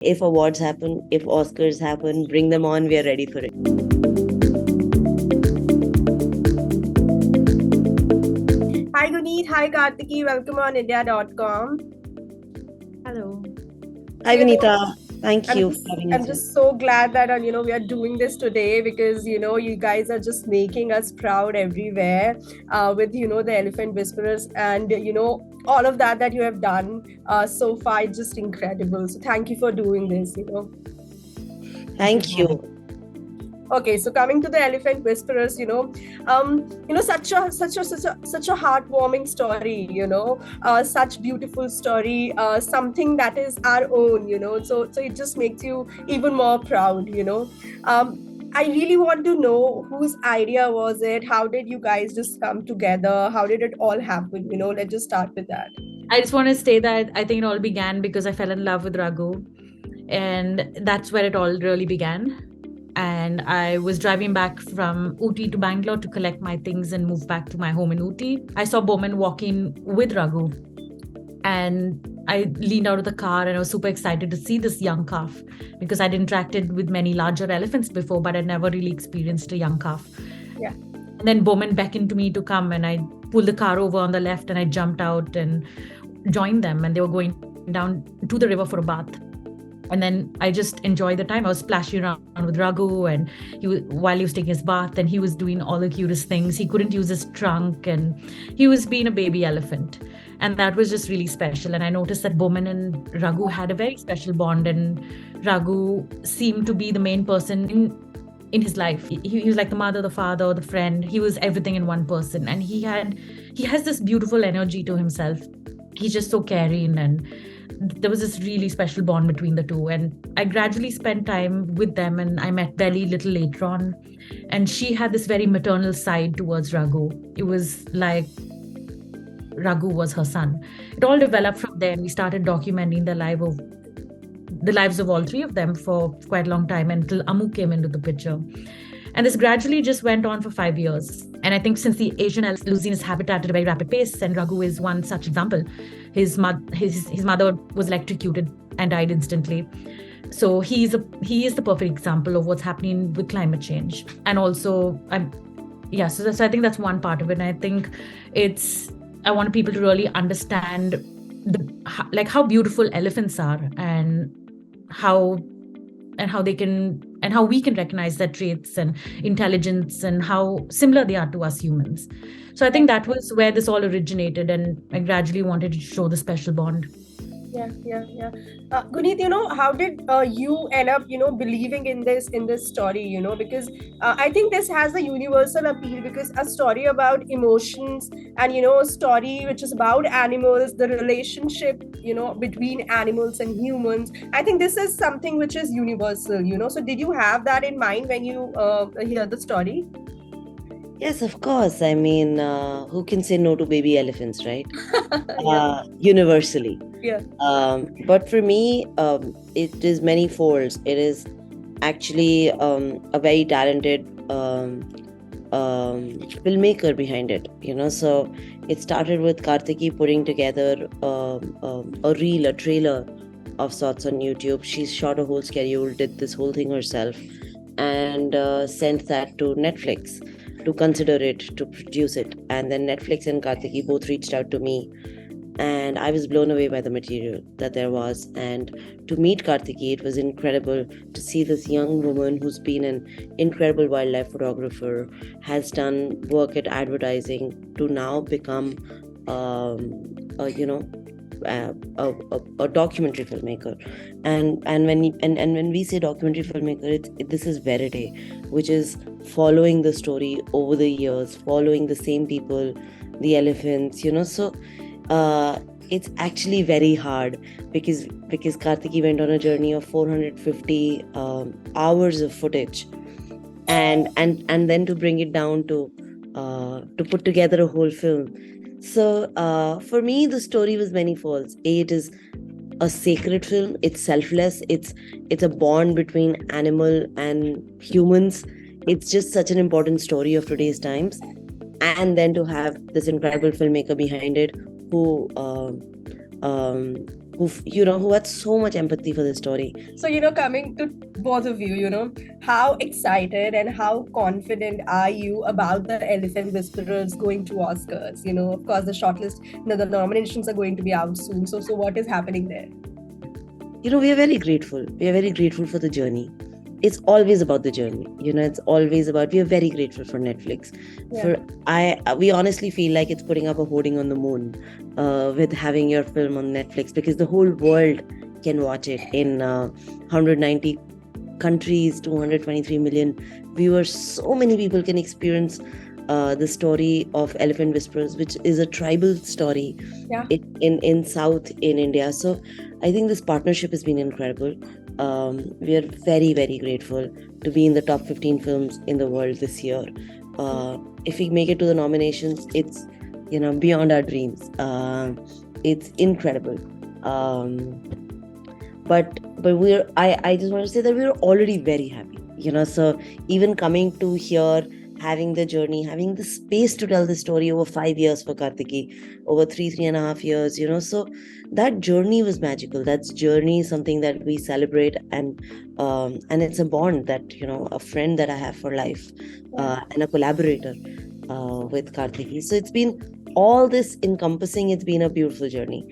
If awards happen, if Oscars happen, bring them on. We are ready for it. Hi Guneet, hi Kartiki, welcome on India.com. Hello. Hi, You know, Vinita. Thank I'm you for just, having I'm us in. just so glad that we are doing this today because you guys are just making us proud everywhere with the Elephant Whisperers and all of that you have done so far. It's just incredible. So thank you for doing this. Thank you. Okay, so coming to the Elephant Whisperers, such a heartwarming story, such beautiful story, something that is our own, so it just makes you even more proud. I really want to know whose idea was it? How did you guys just come together? How did it all happen? Let's just start with that. I just want to say that I think it all began because I fell in love with Raghu. And that's where it all really began. And I was driving back from Ooty to Bangalore to collect my things and move back to my home in Ooty. I saw Bowman walking with Raghu. And I leaned out of the car and I was super excited to see this young calf because I'd interacted with many larger elephants before, but I'd never really experienced a young calf. Yeah. And then Bowman beckoned to me to come, and I pulled the car over on the left and I jumped out and joined them. And they were going down to the river for a bath. And then I just enjoyed the time. I was splashing around with Raghu, and while he was taking his bath, and he was doing all the cutest things. He couldn't use his trunk, and he was being a baby elephant. And that was just really special. And I noticed that Bowman and Raghu had a very special bond, and Raghu seemed to be the main person in his life. He was like the mother, the father, the friend. He was everything in one person. And he has this beautiful energy to himself. He's just so caring, and there was this really special bond between the two. And I gradually spent time with them, and I met Belly a little later on, and she had this very maternal side towards Raghu. It was like Raghu was her son. It all developed from there, and we started documenting the lives of all three of them for quite a long time until Amu came into the picture. And this gradually just went on for 5 years. And I think since the Asian elk losing its habitat at a very rapid pace, and Raghu is one such example, his mother was electrocuted and died instantly. So he is the perfect example of what's happening with climate change. And also, so I think that's one part of it. And I think I want people to really understand how beautiful elephants are, and how they can, and how we can recognize their traits and intelligence and how similar they are to us humans. So I think that was where this all originated, and I gradually wanted to show the special bond. Yeah. Guneet, how did you end up, believing in this story, because I think this has a universal appeal because a story about emotions and, a story which is about animals, the relationship, between animals and humans. I think this is something which is universal. So did you have that in mind when you hear the story? Yes, of course. I mean, who can say no to baby elephants, right? Universally. Yeah. But for me, it is many folds. It is actually a very talented filmmaker behind it. So it started with Kartiki putting together a trailer of sorts on YouTube. She shot a whole schedule, did this whole thing herself, and sent that to Netflix to consider it, to produce it. And then Netflix and Kartiki both reached out to me, and I was blown away by the material that there was. And to meet Kartiki, it was incredible to see this young woman who's been an incredible wildlife photographer, has done work at advertising, to now become a documentary filmmaker. And when we say documentary filmmaker, this is verite, which is following the story over the years, following the same people, the elephants, so it's actually very hard because Kartiki went on a journey of 450 hours of footage, and then to bring it down to put together a whole film. So for me, the story was many folds. It is a sacred film. It's selfless. It's a bond between animal and humans. It's just such an important story of today's times. And then to have this incredible filmmaker behind it who who had so much empathy for this story. So, coming to both of you, how excited and how confident are you about the Elephant Whisperers going to Oscars? Of course, the shortlist, the nominations are going to be out soon. So what is happening there? We are very grateful. We are very grateful for the journey. It's always about the journey. It's always about, we are very grateful for Netflix. We honestly feel like it's putting up a hoarding on the moon with having your film on Netflix, because the whole world can watch it in 190 countries, 223 million viewers. So many people can experience the story of Elephant Whisperers, which is a tribal story in South in India. So I think this partnership has been incredible. We are very, very grateful to be in the top 15 films in the world this year. If we make it to the nominations, it's beyond our dreams. It's incredible. But I just want to say that we're already very happy. So even coming to here, having the journey, having the space to tell the story over 5 years for Kartiki, over 3.5 years, so that journey was magical. That journey is something that we celebrate, and it's a bond that, a friend that I have for life, and a collaborator with Kartiki. So it's been all this encompassing. It's been a beautiful journey.